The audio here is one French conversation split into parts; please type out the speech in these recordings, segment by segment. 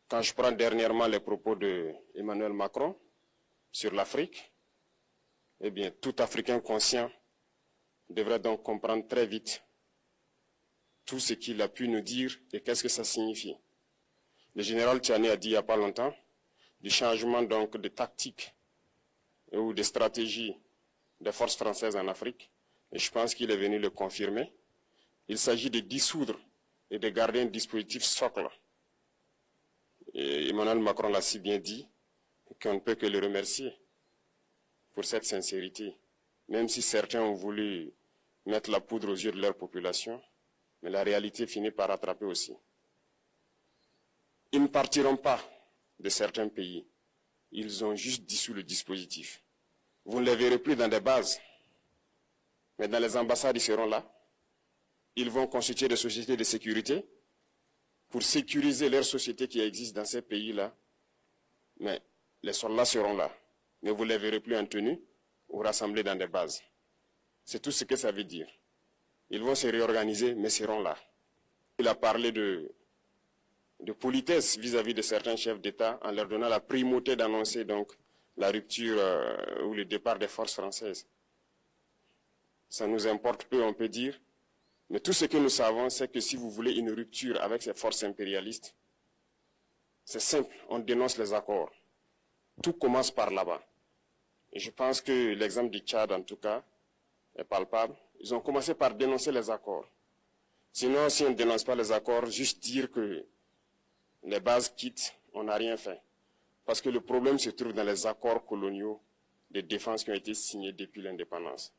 Quand je prends dernièrement les propos d'Emmanuel Macron sur l'Afrique, eh bien, tout Africain conscient devrait donc comprendre très vite tout ce qu'il a pu nous dire et qu'est-ce que ça signifie. Le général Tchiani a dit il n'y a pas longtemps du changement donc de tactique ou de stratégie des forces françaises en Afrique, et je pense qu'il est venu le confirmer. Il s'agit de dissoudre et de garder un dispositif socle. Et Emmanuel Macron l'a si bien dit qu'on ne peut que le remercier pour cette sincérité, même si certains ont voulu mettre la poudre aux yeux de leur population, mais la réalité finit par rattraper aussi. Ils ne partiront pas de certains pays, ils ont juste dissous le dispositif. Vous ne les verrez plus dans des bases, mais dans les ambassades, ils seront là. Ils vont constituer des sociétés de sécurité pour sécuriser leurs sociétés qui existent dans ces pays-là. Mais les soldats seront là. Mais vous ne les verrez plus en tenue ou rassemblés dans des bases. C'est tout ce que ça veut dire. Ils vont se réorganiser, mais seront là. Il a parlé de politesse vis-à-vis de certains chefs d'État en leur donnant la primauté d'annoncer donc la rupture ou le départ des forces françaises. Ça nous importe peu, on peut dire. Mais tout ce que nous savons, c'est que si vous voulez une rupture avec ces forces impérialistes, c'est simple, on dénonce les accords. Tout commence par là-bas. Et je pense que l'exemple du Tchad, en tout cas, est palpable. Ils ont commencé par dénoncer les accords. Sinon, si on ne dénonce pas les accords, juste dire que les bases quittent, on n'a rien fait. Parce que le problème se trouve dans les accords coloniaux de défense qui ont été signés depuis l'indépendance.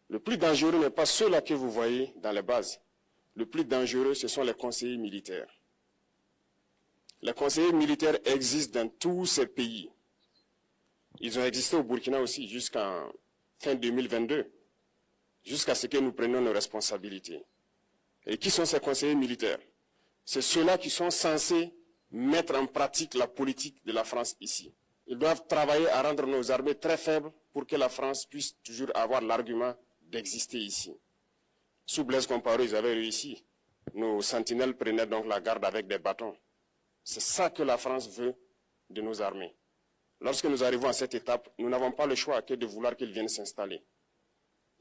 Le plus dangereux n'est pas ceux-là que vous voyez dans les bases. Le plus dangereux, ce sont les conseillers militaires. Les conseillers militaires existent dans tous ces pays. Ils ont existé au Burkina aussi jusqu'en fin 2022, jusqu'à ce que nous prenions nos responsabilités. Et qui sont ces conseillers militaires? C'est ceux-là qui sont censés mettre en pratique la politique de la France ici. Ils doivent travailler à rendre nos armées très faibles pour que la France puisse toujours avoir l'argument d'exister ici. Sous Blaise Compaoré, ils avaient réussi. Nos sentinelles prenaient donc la garde avec des bâtons. C'est ça que la France veut de nos armées. Lorsque nous arrivons à cette étape, nous n'avons pas le choix que de vouloir qu'ils viennent s'installer.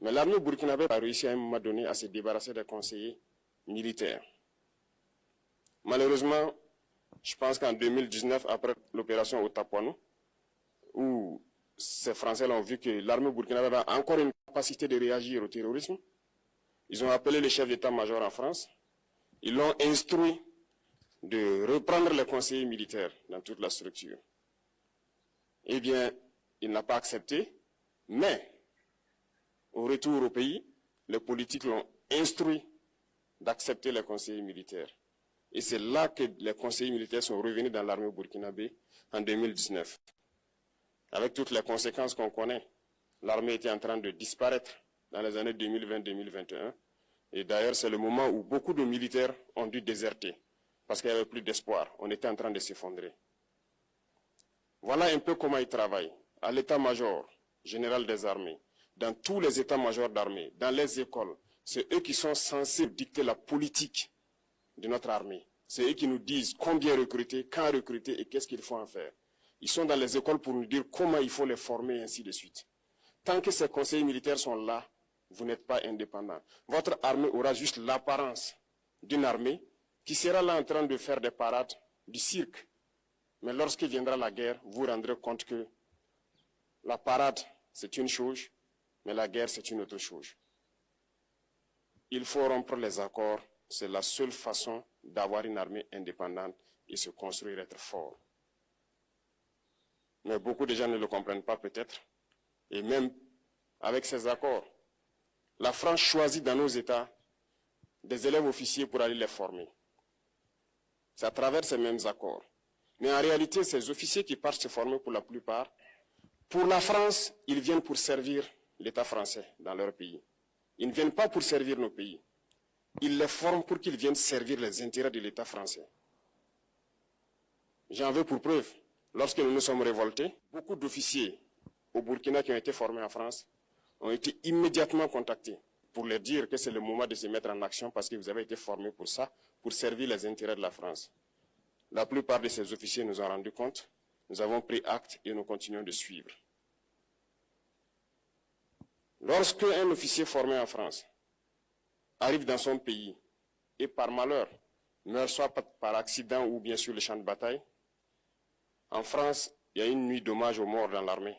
Mais l'armée burkinabé a réussi à un moment donné à se débarrasser des conseillers militaires. Malheureusement, je pense qu'en 2019, après l'opération Otapouanou, où ces Français ont vu que l'armée burkinabé a encore une capacité de réagir au terrorisme, ils ont appelé le chef d'état-major en France, ils l'ont instruit de reprendre les conseillers militaires dans toute la structure. Eh bien, il n'a pas accepté, mais au retour au pays, les politiques l'ont instruit d'accepter les conseillers militaires. Et c'est là que les conseillers militaires sont revenus dans l'armée burkinabé en 2019. Avec toutes les conséquences qu'on connaît, l'armée était en train de disparaître dans les années 2020-2021. Et d'ailleurs, c'est le moment où beaucoup de militaires ont dû déserter, parce qu'il n'y avait plus d'espoir. On était en train de s'effondrer. Voilà un peu comment ils travaillent. À l'état-major général des armées, dans tous les états-majors d'armée, dans les écoles, c'est eux qui sont censés dicter la politique de notre armée. C'est eux qui nous disent combien recruter, quand recruter et qu'est-ce qu'il faut en faire. Ils sont dans les écoles pour nous dire comment il faut les former et ainsi de suite. Tant que ces conseillers militaires sont là, vous n'êtes pas indépendant. Votre armée aura juste l'apparence d'une armée qui sera là en train de faire des parades, du cirque. Mais lorsque viendra la guerre, vous vous rendrez compte que la parade, c'est une chose, mais la guerre, c'est une autre chose. Il faut rompre les accords. C'est la seule façon d'avoir une armée indépendante et se construire, être fort. Mais beaucoup de gens ne le comprennent pas peut-être. Et même avec ces accords, la France choisit dans nos États des élèves officiers pour aller les former. C'est à travers ces mêmes accords. Mais en réalité, ces officiers qui partent se former pour la plupart, pour la France, ils viennent pour servir l'État français dans leur pays. Ils ne viennent pas pour servir nos pays. Ils les forment pour qu'ils viennent servir les intérêts de l'État français. J'en veux pour preuve. Lorsque nous nous sommes révoltés, beaucoup d'officiers au Burkina qui ont été formés en France ont été immédiatement contactés pour leur dire que c'est le moment de se mettre en action parce que vous avez été formés pour ça, pour servir les intérêts de la France. La plupart de ces officiers nous ont rendu compte. Nous avons pris acte et nous continuons de suivre. Lorsque un officier formé en France arrive dans son pays et par malheur meurt soit par accident ou bien sur le champ de bataille, en France, il y a une nuit d'hommage aux morts dans l'armée,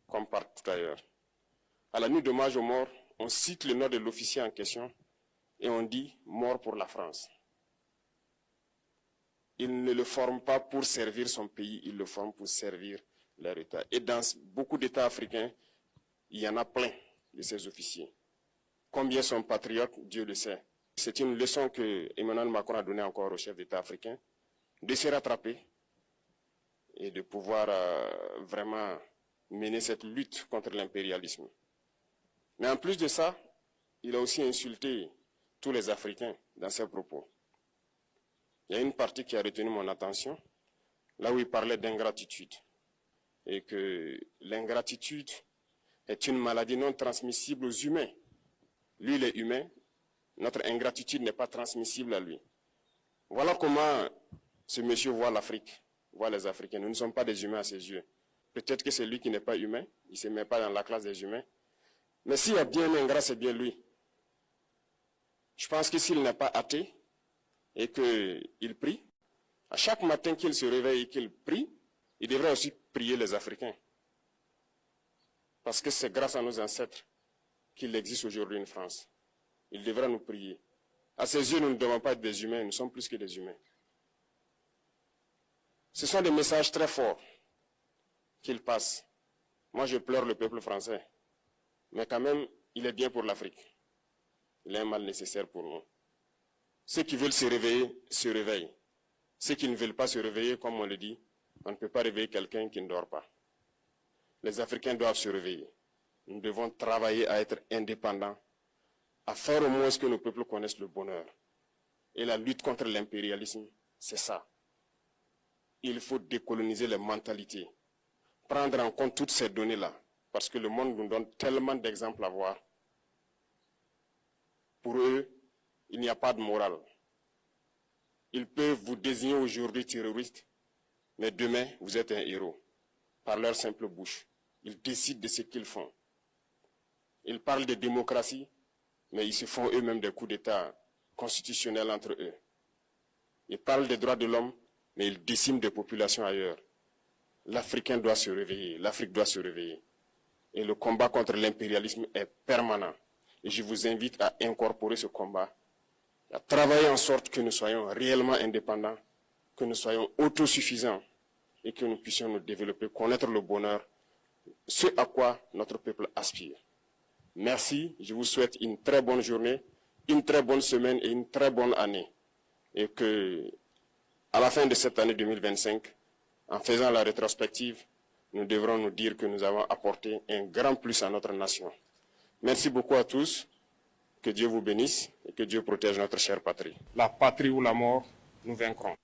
comme partout ailleurs. À la nuit d'hommage aux morts, on cite le nom de l'officier en question et on dit « mort pour la France ». Il ne le forme pas pour servir son pays, il le forme pour servir leur État. Et dans beaucoup d'États africains, il y en a plein de ces officiers. Combien sont patriotes, Dieu le sait. C'est une leçon que Emmanuel Macron a donnée encore aux chefs d'État africains, de se rattraper et de pouvoir vraiment mener cette lutte contre l'impérialisme. Mais en plus de ça, il a aussi insulté tous les Africains dans ses propos. Il y a une partie qui a retenu mon attention, là où il parlait d'ingratitude. Et que l'ingratitude est une maladie non transmissible aux humains. Lui, il est humain, notre ingratitude n'est pas transmissible à lui. Voilà comment ce monsieur voit l'Afrique, voit les Africains. Nous ne sommes pas des humains à ses yeux. Peut-être que c'est lui qui n'est pas humain, il ne se met pas dans la classe des humains. Mais s'il y a bien un ingrat, c'est bien lui. Je pense que s'il n'est pas athée, et qu'il prie, à chaque matin qu'il se réveille et qu'il prie, il devrait aussi prier les Africains. Parce que c'est grâce à nos ancêtres qu'il existe aujourd'hui une France. Il devra nous prier. À ses yeux, nous ne devons pas être des humains, nous sommes plus que des humains. Ce sont des messages très forts qu'il passe. Moi, je pleure le peuple français. Mais quand même, il est bien pour l'Afrique. Il est un mal nécessaire pour nous. Ceux qui veulent se réveiller, se réveillent. Ceux qui ne veulent pas se réveiller, comme on le dit, on ne peut pas réveiller quelqu'un qui ne dort pas. Les Africains doivent se réveiller. Nous devons travailler à être indépendants, à faire au moins ce que nos peuples connaissent le bonheur. Et la lutte contre l'impérialisme, c'est ça. Il faut décoloniser les mentalités, prendre en compte toutes ces données-là, parce que le monde nous donne tellement d'exemples à voir. Pour eux, il n'y a pas de morale. Ils peuvent vous désigner aujourd'hui terroriste, mais demain, vous êtes un héros, par leur simple bouche. Ils décident de ce qu'ils font. Ils parlent de démocratie, mais ils se font eux-mêmes des coups d'État constitutionnels entre eux. Ils parlent des droits de l'homme, mais ils déciment des populations ailleurs. L'Africain doit se réveiller, l'Afrique doit se réveiller. Et le combat contre l'impérialisme est permanent. Et je vous invite à incorporer ce combat, à travailler en sorte que nous soyons réellement indépendants, que nous soyons autosuffisants et que nous puissions nous développer, connaître le bonheur, ce à quoi notre peuple aspire. Merci, je vous souhaite une très bonne journée, une très bonne semaine et une très bonne année. Et que, à la fin de cette année 2025, en faisant la rétrospective, nous devrons nous dire que nous avons apporté un grand plus à notre nation. Merci beaucoup à tous. Que Dieu vous bénisse et que Dieu protège notre chère patrie. La patrie ou la mort, nous vaincrons.